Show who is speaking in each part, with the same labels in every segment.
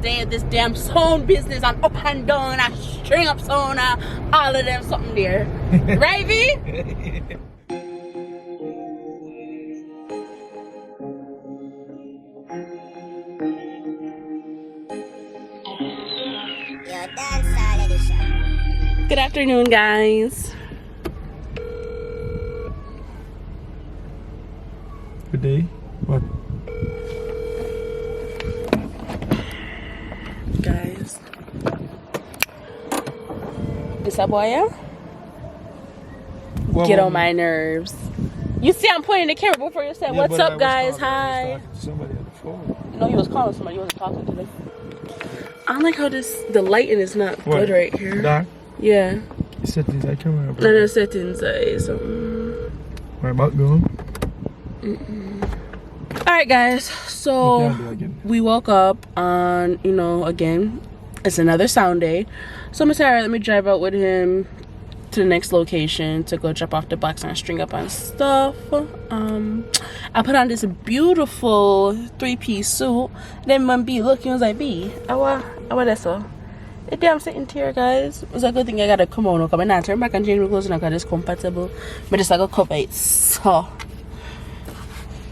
Speaker 1: stay at this damn sound business and up and down and string up sound and all of them something there. Right, V? Good afternoon, guys.
Speaker 2: Good day. What?
Speaker 1: Guys. This a boy, yeah? Get on my nerves. You see I'm pointing the camera before you said, what's up, guys? Hi.
Speaker 2: Somebody on the phone.
Speaker 1: No, he was calling somebody. He wasn't talking to them. I like how the lighting is not good right here.
Speaker 2: Dark?
Speaker 1: Yeah.
Speaker 2: Settings, I can't remember.
Speaker 1: No, the settings so.
Speaker 2: Where about going?
Speaker 1: Alright, guys. So we woke up on, you know, again, it's another sound day. So Miss Sarah, let me drive out with him to the next location to go drop off the box and string up on stuff. I put on this beautiful 3-piece suit. Then when B look, he was like, B, I want that so. It's damn sitting here, guys. It's a good thing I got a kimono come and I turn back and change my clothes and I got this compatible. But just like a cover it so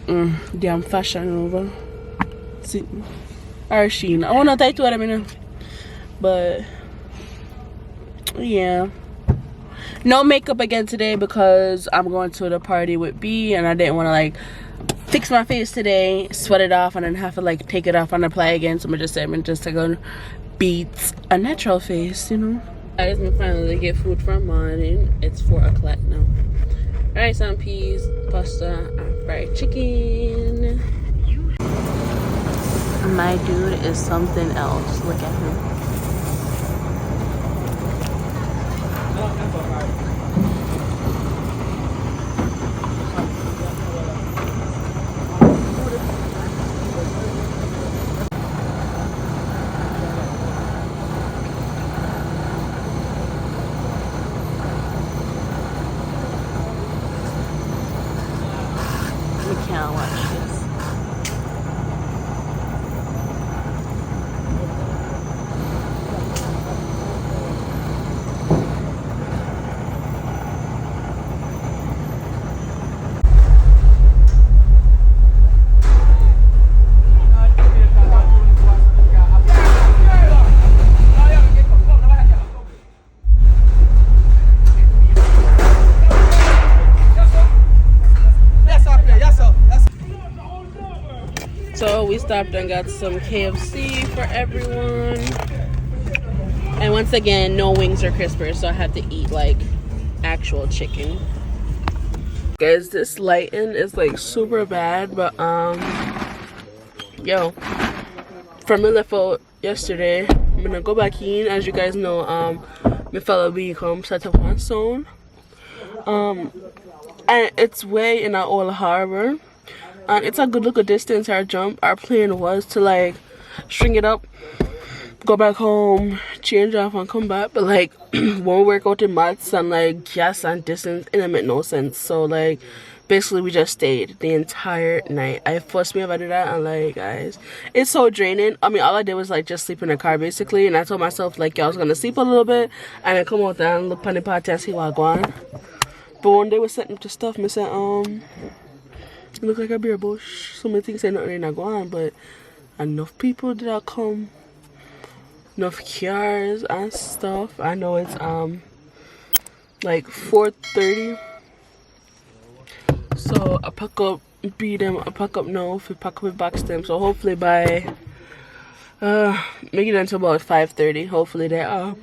Speaker 1: damn fashion over. See or sheen. I wanna tie two of them in. But yeah. No makeup again today because I'm going to the party with B and I didn't want to like fix my face today, sweat it off, and then have to like take it off and apply again. So I'm just saying, I'm just gonna beat a natural face, you know. Guys, I'm finally get food from morning. It's 4 o'clock now. Rice and peas, pasta, and fried chicken. My dude is something else. Look at him. Can't watch this. So we stopped and got some KFC for everyone. And once again, no wings or crispers, so I had to eat like actual chicken. Guys, this lighting is like super bad, but yo, from my left out yesterday, I'm gonna go back in. As you guys know, my fellow B come set up on sound. And it's way in our old harbor. And it's a good look at distance our jump. Our plan was to like string it up, go back home, change off and come back. But like won't work out in maths and like gas and distance, and it made no sense. So like basically we just stayed the entire night. I forced me to do that and like guys, it's so draining. I mean all I did was like just sleep in the car basically, and I told myself like I was gonna sleep a little bit and then come out there and look on the podcast and see what going. But when they were setting to stuff, I said it look like a beer bush. So many things say nothing not going on, but enough people did not come. Enough cars and stuff. I know it's like 4:30. So I pack up beat them, I pack up now if we pack up with box them. So hopefully by make it until about 5:30. Hopefully they are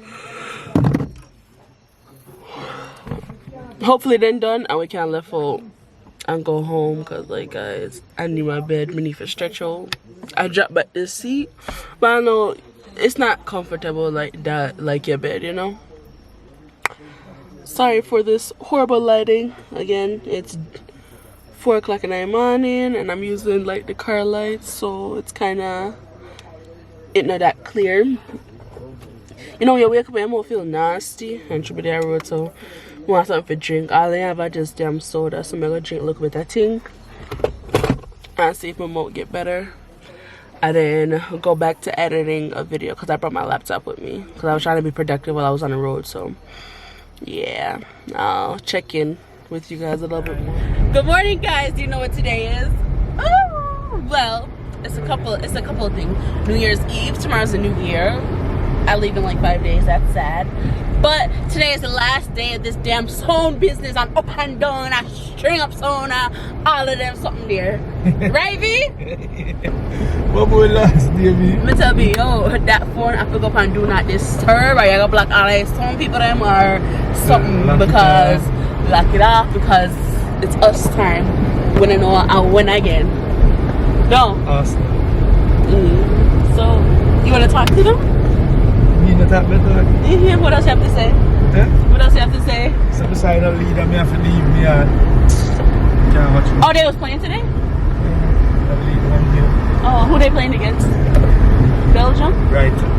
Speaker 1: hopefully then done and we can left out and go home, because like guys, I need my bed. I need for stretch out. I dropped back this seat, but I know it's not comfortable like that, like your bed, you know. Sorry for this horrible lighting. Again, it's 4 o'clock in the morning and I'm using like the car lights, so it's kind of not that clear. You know, when you wake up and you feel nasty and should be there road, so want something to drink. All I have are just damn soda, so I'm gonna drink a little bit of thing and see if my mouth get better. and then go back to editing a video because I brought my laptop with me because I was trying to be productive while I was on the road. So yeah, I'll check in with you guys a little bit more. Good morning, guys. Do you know what today is? Oh, well, it's a couple of things. New Year's Eve. Tomorrow's the new year. I leave in like 5 days. That's sad. But today is the last day of this damn sewn business. I'm up and down. I string up sewn. All of them something there. Right, V?
Speaker 2: What boy last day, V?
Speaker 1: Me tell me, yo, that phone I pick up and do not disturb. I gotta block all of some people them or something because lock it off because it's us time. When I know I'll win again. No.
Speaker 2: Awesome.
Speaker 1: So you wanna talk to them?
Speaker 2: You know that better?
Speaker 1: Yeah, what else you have to say?
Speaker 2: Yeah?
Speaker 1: What else you have to say?
Speaker 2: So beside the leader, me have to leave me and can't watch me.
Speaker 1: Oh, they was playing today?
Speaker 2: The leader one here.
Speaker 1: Oh, who they playing against? Belgium?
Speaker 2: Brighton.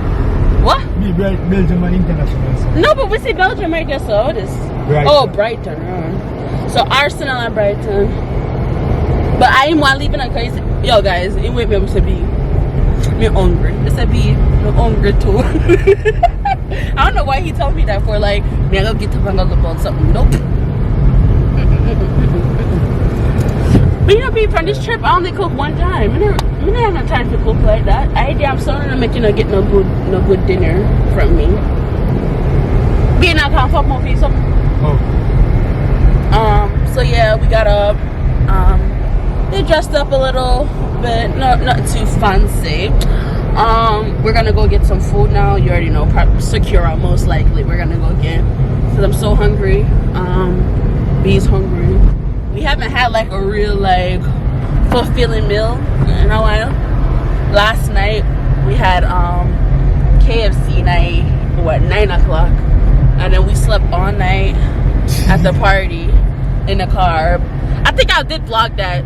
Speaker 1: What?
Speaker 2: Me, Belgium and international. So.
Speaker 1: No, but we see Belgium right there, so it is.
Speaker 2: Brighton.
Speaker 1: Oh, Brighton. So Arsenal and Brighton. But I didn't want to leave it because, yo guys, it went me to be me hungry. It's a be me hungry too. I don't know why he told me that for like me I go get up and go look on something. Nope. But you know, being from this trip, I only cook one time. I don't have no time to cook like that. I damn sorry to make you not get no good dinner from me. Being I can't fuck more piece of.
Speaker 2: Oh.
Speaker 1: So yeah, we got up. They dressed up a little bit, not too fancy. We're gonna go get some food now. You already know, Secura most likely. We're gonna go get because I'm so hungry. B's hungry. We haven't had like a real like fulfilling meal in a while. Last night we had KFC night, 9 o'clock, and then we slept all night at the party in the car. I think I did vlog that,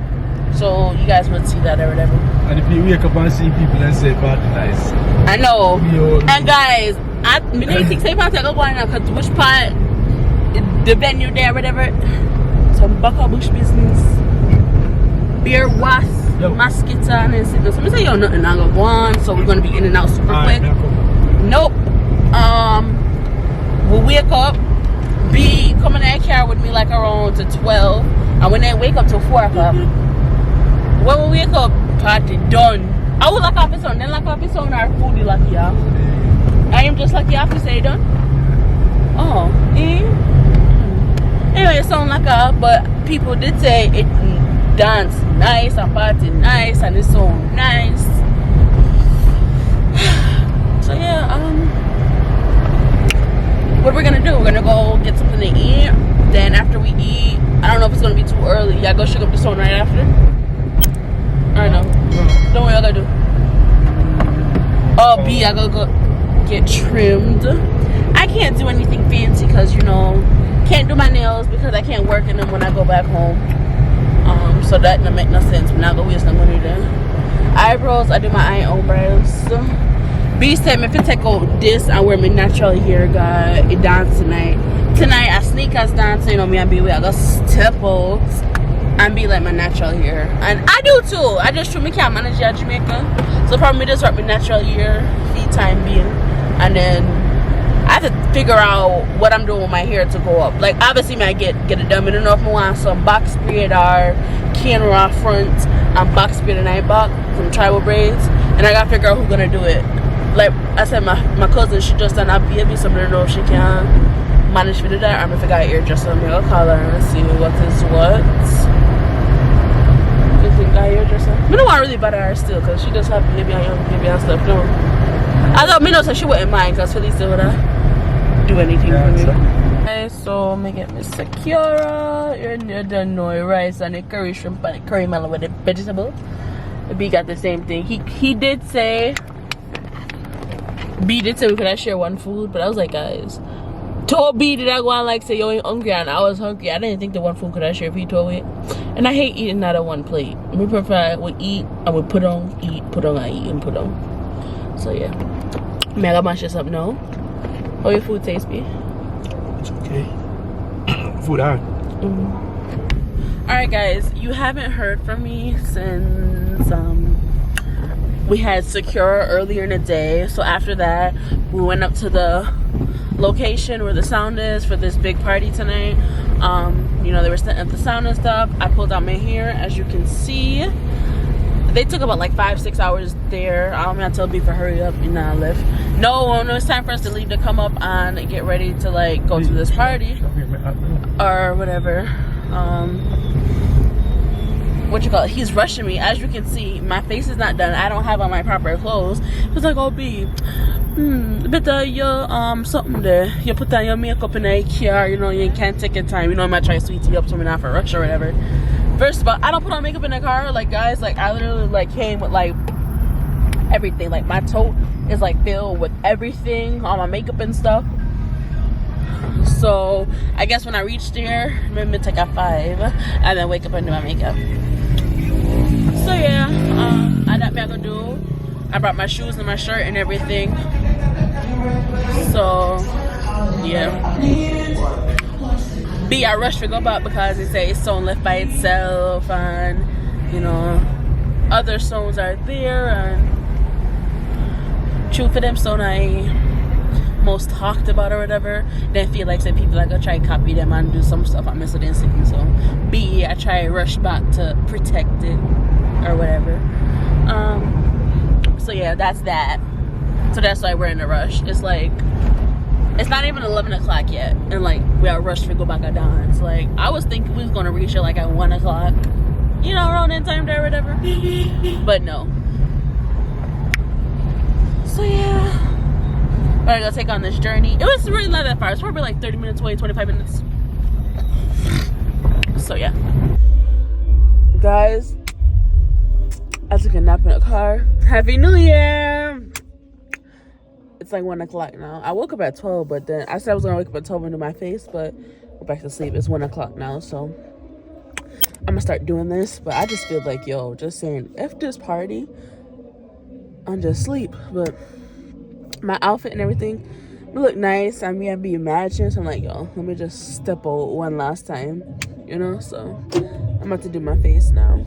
Speaker 1: so you guys would see that or whatever.
Speaker 2: And if you wake up and see people and say party nice.
Speaker 1: I know. And guys, I think say party go on because which part the venue there whatever. Some Baka Bush business. Beer was mosquito and so I say yo nothing I go on, so we're gonna be in and out super quick. Nope. We'll wake up. B coming in that car with me like around to 12, and when they wake up till 4 o'clock. When we wake up, party done. I will lock off his son, then lock off his son our food lucky off. I am just lucky off to say done. Oh, Anyway, it sound like off, but people did say it dance nice and party nice and it's so nice. So yeah, what we're gonna do, we're gonna go get something to eat. Then after we eat, I don't know if it's gonna be too early. Y'all go shake up the sun right after. I know. Don't worry, I gotta do. Oh, B, I gotta go get trimmed. I can't do anything fancy because you know, can't do my nails because I can't work in them when I go back home. So that don't make no sense. We're not gonna waste no money there. Eyebrows, I do my own eyebrows. B said me if I take out this and wear my natural hair, guy, it dance tonight. Tonight I sneakers dance, you know me and B I go step out and be like my natural hair. And I do too. I just me can't manage at Jamaica. So probably just rock my natural hair feet time being. And then I have to figure out what I'm doing with my hair to go up. Like obviously I get it done. I don't know if I want some box braid or camera front and box braid and I back, some tribal braids. And I gotta figure out who's gonna do it. Like I said, my cousin, she just done a baby, so I don't know if she can manage to do that. I'm gonna figure out hairdresser. I'm gonna call her and see what is what. You think I hairdresser? I don't want to really bother her still because she just have baby and stuff. No, I thought me know so she wouldn't mind because Felicia would do anything for me. Okay, so me get Miss Secura. You don't know rice and the curry shrimp and the curry melon with the vegetable. B got the same thing. He did say. B did say we could share one food, but I was like, guys, told B did I go on like say you ain't hungry and I was hungry. I didn't think the one food could I share if he told it. And I hate eating out of one plate. We prefer we eat and we put on, eat, put on, and eat and put on. So yeah. Mega mash this up now. How your food taste, B?
Speaker 2: It's okay. Food hard.
Speaker 1: Alright guys, you haven't heard from me since we had secure earlier in the day. So after that, we went up to the location where the sound is for this big party tonight. You know, they were setting up the sound and stuff. I pulled out my hair, as you can see. They took about like 5-6 hours there. I'm gonna tell B for hurry up and not lift. No, it's time for us to leave to come up and get ready to like go to this party or whatever. What you call it? He's rushing me. As you can see, my face is not done. I don't have on my proper clothes. He's like, oh B, better you something there. You put on your makeup in a car, you know, you can't take your time. You know, I might try to sweet tea up so we're not for rush or whatever. First of all, I don't put on makeup in the car. Like, guys, like, I literally, like, came with, like, everything. Like, my tote is, like, filled with everything, all my makeup and stuff. So, I guess when I reach there, maybe take a 5 and then wake up and do my makeup. So, yeah, I got me I gonna do. I brought my shoes and my shirt and everything. So, yeah. B, I rushed to go back because they say it's song left by itself, and you know, other songs are there, and true for them song I most talked about or whatever. Then feel like some people are gonna try to copy them and do some stuff on Mr. Dancing. So B, I try to rush back to protect it or whatever. So yeah, that's that. So that's why we're in a rush. It's like, it's not even 11 o'clock yet, and like we are rushed to go back at dance. Like, I was thinking we was gonna reach it like at 1 o'clock, you know, around that time there or whatever. But no. So yeah, we're gonna take on this journey. It was really not that far. It's probably like 30 minutes away, 25 minutes. So yeah, guys, I took a nap in a car. Happy New Year. It's like 1 o'clock now. I woke up at 12, but then I said I was gonna wake up at 12 and do my face, but go back to sleep. It's 1 o'clock now, so I'm gonna start doing this. But I just feel like, yo, just saying, F this party, I'm just sleep. But my outfit and everything, it look nice. I mean, I be matching, so I'm like, yo, let me just step out one last time, you know. So I'm about to do my face now.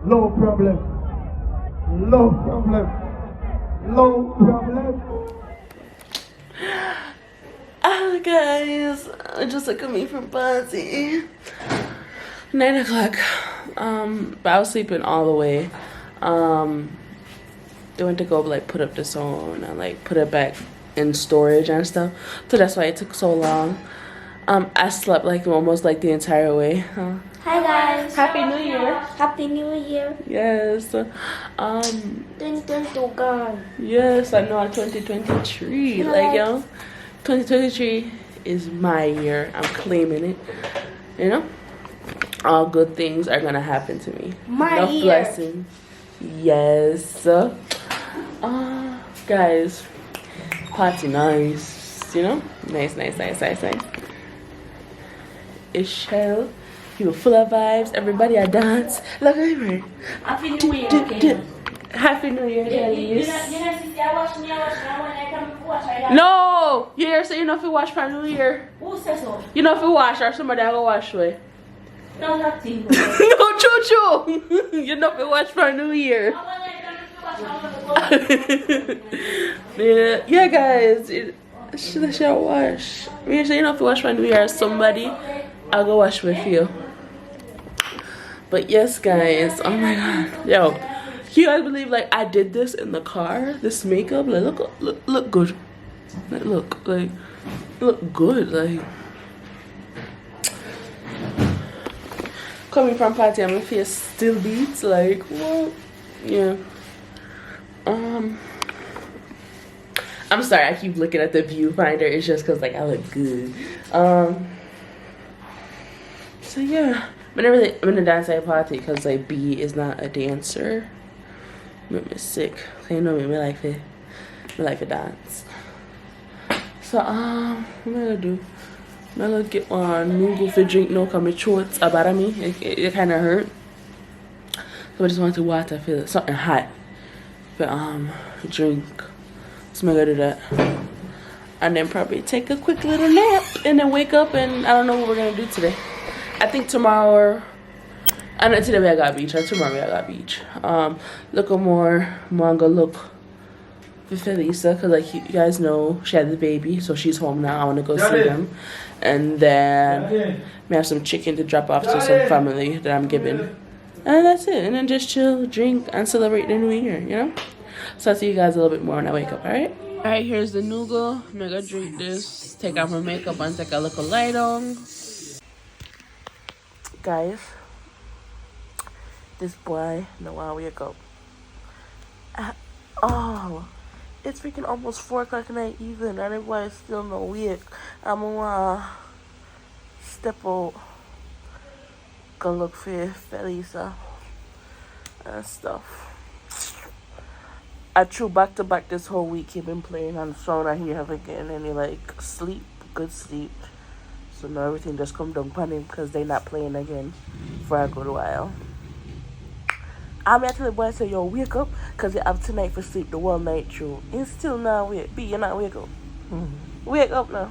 Speaker 2: Low problem. Low problem. Low problem.
Speaker 1: Oh, guys, just look at me from party. 9 o'clock. But I was sleeping all the way. They went to go like put up the song and like put it back in storage and stuff. So that's why it took so long. I slept like almost like the entire way.
Speaker 3: Hi guys.
Speaker 1: Happy New Year.
Speaker 3: Happy New Year.
Speaker 1: Yes.
Speaker 3: 2022 gone.
Speaker 1: Yes, I know. 2023. Like, yo, 2023 is my year. I'm claiming it. You know, all good things are gonna happen to me.
Speaker 3: My
Speaker 1: Enough
Speaker 3: year.
Speaker 1: blessings. Yes. Guys, party nice, you know? Nice. It's chill. You were full of vibes. Everybody a dance. Look at me.
Speaker 3: Happy New Year.
Speaker 1: Happy New Year, ladies.
Speaker 3: You know, sister, I wash me, I come to wash.
Speaker 1: No! You hear say you know if you wash for New Year?
Speaker 3: Who says so?
Speaker 1: You know if you wash or somebody I go wash way.
Speaker 3: No, nothing.
Speaker 1: No, choo. You know if you wash for New Year. Yeah, guys. Should I wash? You say you know if you wash for New Year, somebody I'll go wash with you. But yes, guys. Oh my god. Yo, can you guys believe like I did this in the car? This makeup, like look good. Like look good. Like coming from party, my face still beats. Like what? Yeah. I'm sorry. I keep looking at the viewfinder. It's just cause like I look good. So yeah, I'm gonna dance at a party because like B is not a dancer. Make me sick. You know me, I like to dance. So what am I gonna do? I'm gonna get one noodle for drink now because my throat's about me. It kind of hurt. So I just want to water, feel something hot for drink. So I'm gonna do that. And then probably take a quick little nap and then wake up and I don't know what we're gonna do today. I think tomorrow, I know today I got beach, or tomorrow I got beach. Look more manga look for Felisa, cause like you guys know she had the baby, so she's home now. I wanna go see them. And then we have some chicken to drop off to some family that I'm giving. And that's it. And then just chill, drink, and celebrate the new year, you know? So I'll see you guys a little bit more when I wake up, alright? Alright, here's the nougat. I'm gonna drink this, take off my makeup and take a little light on. Guys, this boy no want wake up. Oh, it's freaking almost 4 o'clock in the evening and the boy is still no wake. I'm gonna step out, go look for Felisa and stuff. I threw back to back this whole week. He been playing on the phone. I hear him again and he like sleep, good sleep. So now everything just come down upon him because they not playing again for a good while. I'm actually the boy say, yo, wake up because you have tonight for sleep the whole night through. He's still not wake. B, you're not wake up. Wake up now.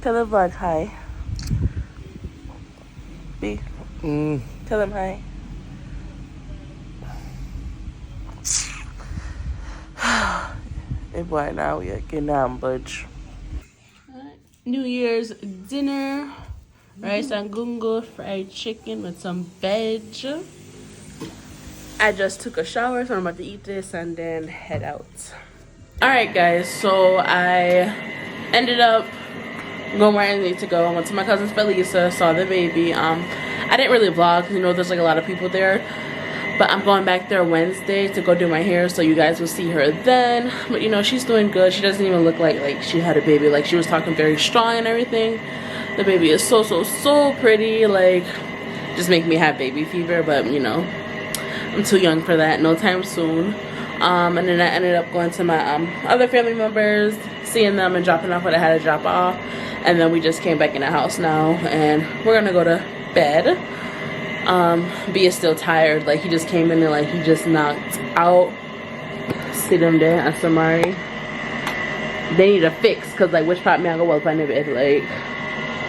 Speaker 1: Tell the vlog hi. B. Tell him hi. Hey boy, now we getting down, budge. New Year's dinner, rice and gungo, fried chicken with some veg. I just took a shower, so I'm about to eat this and then head out. Alright guys, so I ended up going where I need to go. I went to my cousin's Felisa, saw the baby. I didn't really vlog because you know there's like a lot of people there. But I'm going back there Wednesday to go do my hair, so you guys will see her then. But you know, she's doing good. She doesn't even look like she had a baby. Like she was talking very strong and everything. The baby is so pretty. Like, just make me have baby fever. But you know, I'm too young for that. No time soon. And then I ended up going to my other family members, seeing them and dropping off what I had to drop off. And then we just came back in the house now, and we're gonna go to bed. B is still tired. Like he just came in and like he just knocked out. See them there at Samari. They need a fix because like which part me I go well find the bed like.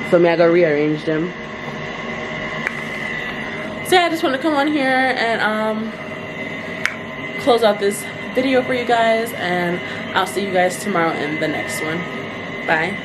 Speaker 1: So me I go rearrange them. So yeah, I just want to come on here and close out this video for you guys, and I'll see you guys tomorrow in the next one. Bye.